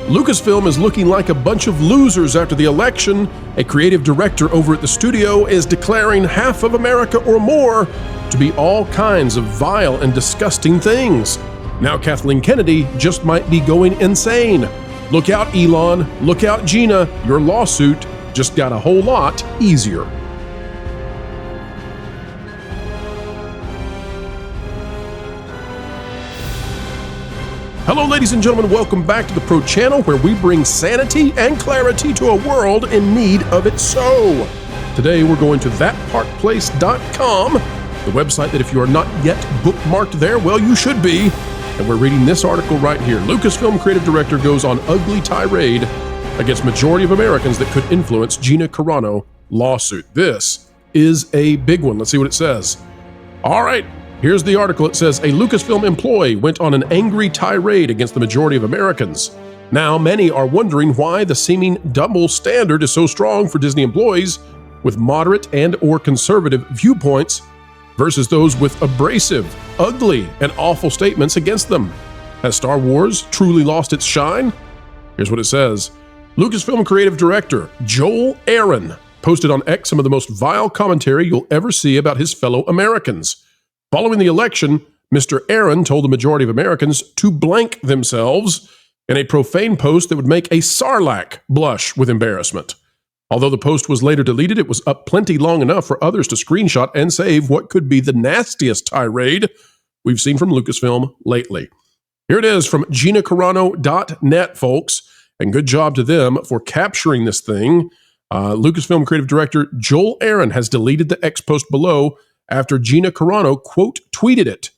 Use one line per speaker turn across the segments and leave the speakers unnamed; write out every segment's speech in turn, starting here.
Lucasfilm is looking like a bunch of losers after the election. A creative director over at the studio is declaring half of America or more to be all kinds of vile and disgusting things. Now Kathleen Kennedy just might be going insane. Look out, Elon. Look out, Gina. Your lawsuit just got a whole lot easier. Hello, ladies and gentlemen. Welcome back to the Pro Channel, where we bring sanity and clarity to a world in need of it so. Today, we're going to thatparkplace.com, the website that if you are not yet bookmarked there, well, you should be. And we're reading this article right here. Lucasfilm creative director goes on ugly tirade against majority of Americans that could influence Gina Carano lawsuit. This is a big one. Let's see what it says. All right. Here's the article. It says, a Lucasfilm employee went on an angry tirade against the majority of Americans. Now, many are wondering why the seeming double standard is so strong for Disney employees with moderate and or conservative viewpoints versus those with abrasive, ugly, and awful statements against them. Has Star Wars truly lost its shine? Here's what it says. Lucasfilm creative director Joel Aaron posted on X some of the most vile commentary you'll ever see about his fellow Americans. Following the election, Mr. Aaron told the majority of Americans to blank themselves in a profane post that would make a sarlacc blush with embarrassment. Although the post was later deleted, it was up plenty long enough for others to screenshot and save what could be the nastiest tirade we've seen from Lucasfilm lately. Here it is from GinaCarano.net, folks, and good job to them for capturing this thing. Lucasfilm creative director Joel Aaron has deleted the X post below after Gina Carano, quote, tweeted it.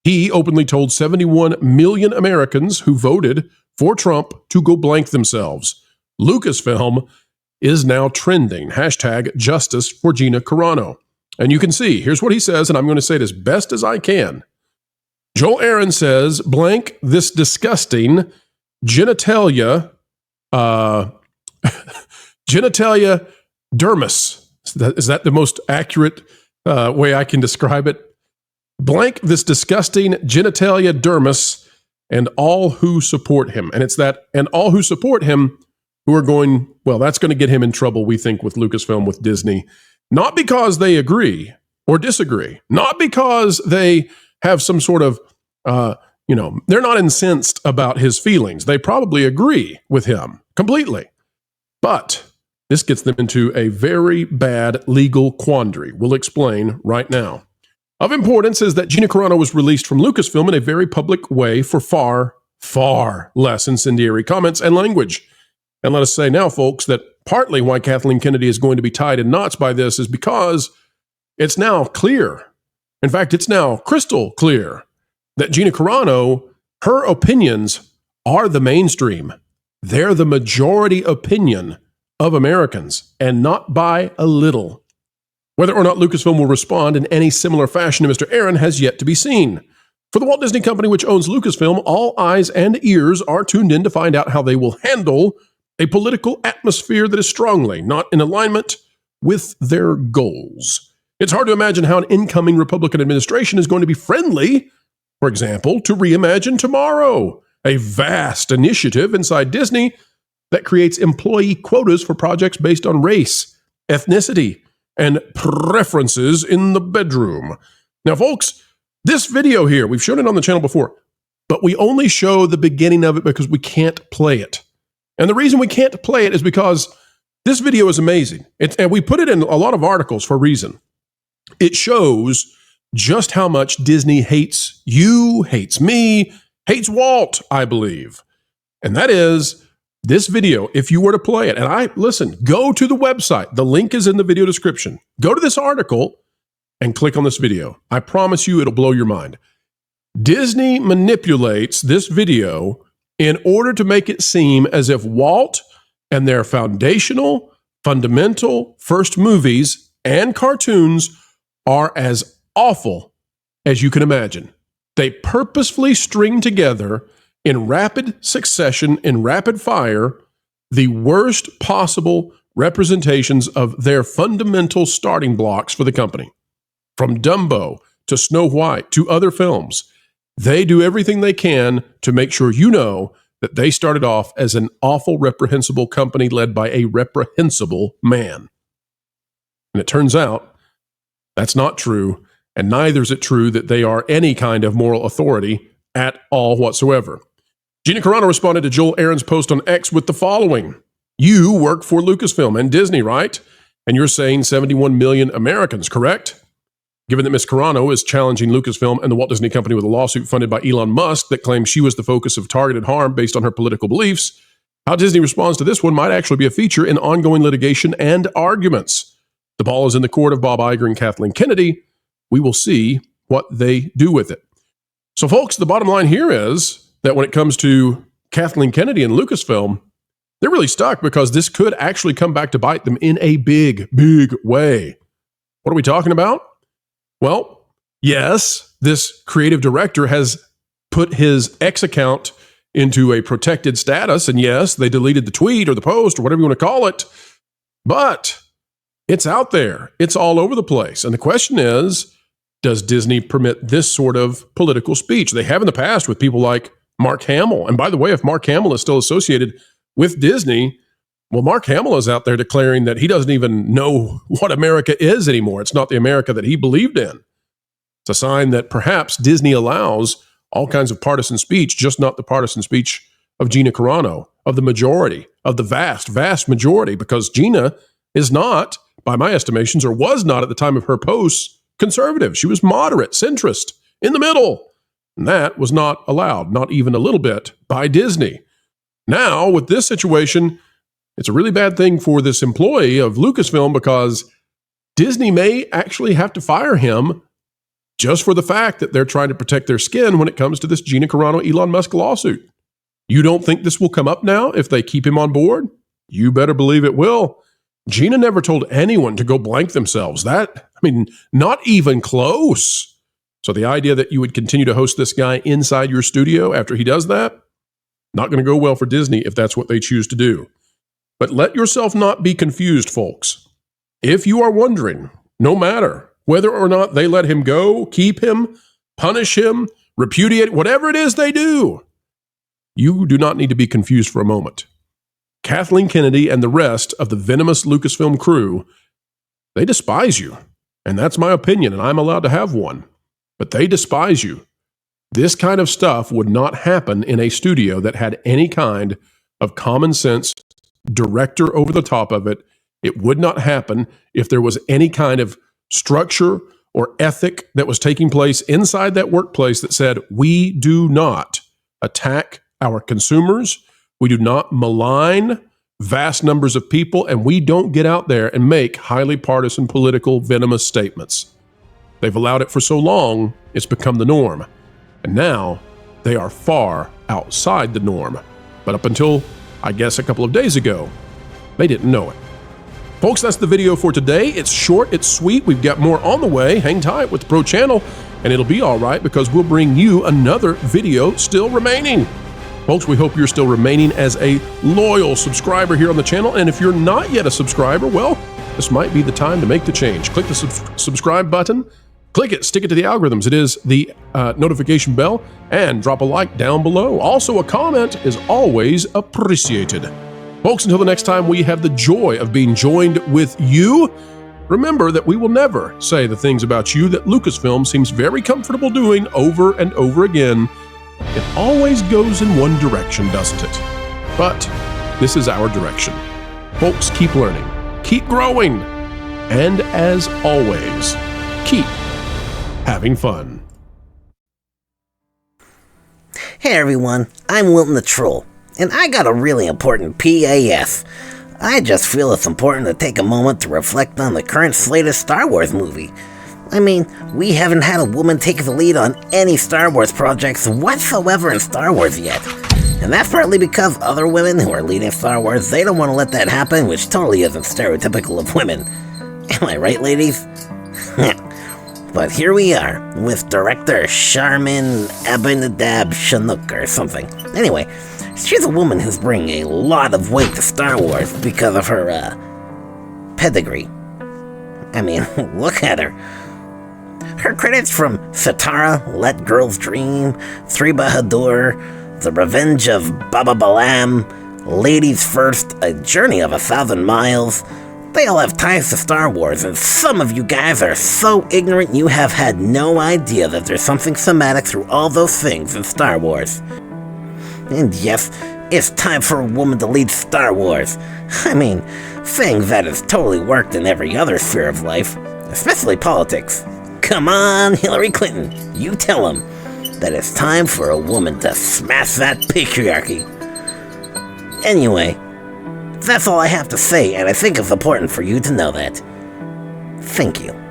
He openly told 71 million Americans who voted for Trump to go blank themselves. Lucasfilm is now trending. Hashtag justice for Gina Carano. And you can see, here's what he says, and I'm going to say it as best as I can. Joel Aaron says, blank this disgusting genitalia, genitalia dermis. Is that the most accurate way I can describe it? Blank this disgusting genitalia dermis and all who support him. And it's that, and all who support him who are going, well, that's going to get him in trouble, we think, with Lucasfilm, with Disney. Not because they agree or disagree. Not because they have some sort of, they're not incensed about his feelings. They probably agree with him completely. But this gets them into a very bad legal quandary. We'll explain right now. Of importance is that Gina Carano was released from Lucasfilm in a very public way for far, far less incendiary comments and language. And let us say now, folks, that partly why Kathleen Kennedy is going to be tied in knots by this is because it's now clear. In fact, it's now crystal clear that Gina Carano, her opinions are the mainstream. They're the majority opinion of Americans, and not by a little. Whether or not Lucasfilm will respond in any similar fashion to Mr. Aaron has yet to be seen. For the Walt Disney Company, which owns Lucasfilm, all eyes and ears are tuned in to find out how they will handle a political atmosphere that is strongly not in alignment with their goals. It's hard to imagine how an incoming Republican administration is going to be friendly, for example, to Reimagine Tomorrow, a vast initiative inside Disney that creates employee quotas for projects based on race, ethnicity, and preferences in the bedroom. Now, folks, this video here, we've shown it on the channel before, but we only show the beginning of it because we can't play it. And the reason we can't play it is because this video is amazing. And we put it in a lot of articles for a reason. It shows just how much Disney hates you, hates me, hates Walt, I believe. And that is this video, if you were to play it, and listen, go to the website. The link is in the video description. Go to this article and click on this video. I promise you it'll blow your mind. Disney manipulates this video in order to make it seem as if Walt and their foundational, fundamental first movies and cartoons are as awful as you can imagine. They purposefully string together in rapid succession, in rapid fire, the worst possible representations of their fundamental starting blocks for the company. From Dumbo to Snow White to other films, they do everything they can to make sure you know that they started off as an awful, reprehensible company led by a reprehensible man. And it turns out that's not true, and neither is it true that they are any kind of moral authority at all whatsoever. Gina Carano responded to Joel Aaron's post on X with the following. You work for Lucasfilm and Disney, right? And you're saying 71 million Americans, correct? Given that Ms. Carano is challenging Lucasfilm and the Walt Disney Company with a lawsuit funded by Elon Musk that claims she was the focus of targeted harm based on her political beliefs, how Disney responds to this one might actually be a feature in ongoing litigation and arguments. The ball is in the court of Bob Iger and Kathleen Kennedy. We will see what they do with it. So, folks, the bottom line here is that when it comes to Kathleen Kennedy and Lucasfilm, they're really stuck because this could actually come back to bite them in a big, big way. What are we talking about? Well, yes, this creative director has put his X account into a protected status, and yes, they deleted the tweet or the post or whatever you want to call it, but it's out there. It's all over the place. And the question is, does Disney permit this sort of political speech? They have in the past with people like Mark Hamill. And by the way, if Mark Hamill is still associated with Disney, well, Mark Hamill is out there declaring that he doesn't even know what America is anymore. It's not the America that he believed in. It's a sign that perhaps Disney allows all kinds of partisan speech, just not the partisan speech of Gina Carano, of the majority, of the vast, vast majority, because Gina is not, by my estimations, or was not at the time of her posts, conservative. She was moderate, centrist, in the middle. And that was not allowed, not even a little bit, by Disney. Now, with this situation, it's a really bad thing for this employee of Lucasfilm because Disney may actually have to fire him just for the fact that they're trying to protect their skin when it comes to this Gina Carano Elon Musk lawsuit. You don't think this will come up now if they keep him on board? You better believe it will. Gina never told anyone to go blank themselves. Not even close. So the idea that you would continue to host this guy inside your studio after he does that, not going to go well for Disney if that's what they choose to do. But let yourself not be confused, folks. If you are wondering, no matter whether or not they let him go, keep him, punish him, repudiate, whatever it is they do, you do not need to be confused for a moment. Kathleen Kennedy and the rest of the venomous Lucasfilm crew, they despise you. And that's my opinion, and I'm allowed to have one. But they despise you. This kind of stuff would not happen in a studio that had any kind of common sense director over the top of it. It would not happen if there was any kind of structure or ethic that was taking place inside that workplace that said, we do not attack our consumers, we do not malign vast numbers of people, and we don't get out there and make highly partisan, political, venomous statements. They've allowed it for so long, it's become the norm. And now, they are far outside the norm. But up until, I guess, a couple of days ago, they didn't know it. Folks, that's the video for today. It's short, it's sweet. We've got more on the way. Hang tight with the Pro Channel, and it'll be all right because we'll bring you another video still remaining. Folks, we hope you're still remaining as a loyal subscriber here on the channel. And if you're not yet a subscriber, well, this might be the time to make the change. Click the subscribe button. Click it, stick it to the algorithms. It is the notification bell, and drop a like down below. Also, a comment is always appreciated. Folks, until the next time we have the joy of being joined with you, remember that we will never say the things about you that Lucasfilm seems very comfortable doing over and over again. It always goes in one direction, doesn't it? But this is our direction. Folks, keep learning, keep growing, and as always, keep having fun.
Hey everyone, I'm Wilton the Troll, and I got a really important PAS. I just feel it's important to take a moment to reflect on the current slate of Star Wars movie. I mean, we haven't had a woman take the lead on any Star Wars projects whatsoever in Star Wars yet. And that's partly because other women who are leading Star Wars, they don't want to let that happen, which totally isn't stereotypical of women. Am I right, ladies? But here we are, with director Charmin Abinadab Chinook or something. Anyway, she's a woman who's bringing a lot of weight to Star Wars because of her, pedigree. I mean, look at her. Her credits from Satara, Let Girls Dream, Three Bahadur, The Revenge of Baba Balam, Ladies First, A Journey of 1,000 Miles. They all have ties to Star Wars, and some of you guys are so ignorant you have had no idea that there's something thematic through all those things in Star Wars. And yes, it's time for a woman to lead Star Wars. I mean, things that has totally worked in every other sphere of life, especially politics. Come on, Hillary Clinton, you tell them that it's time for a woman to smash that patriarchy. Anyway, that's all I have to say, and I think it's important for you to know that. Thank you.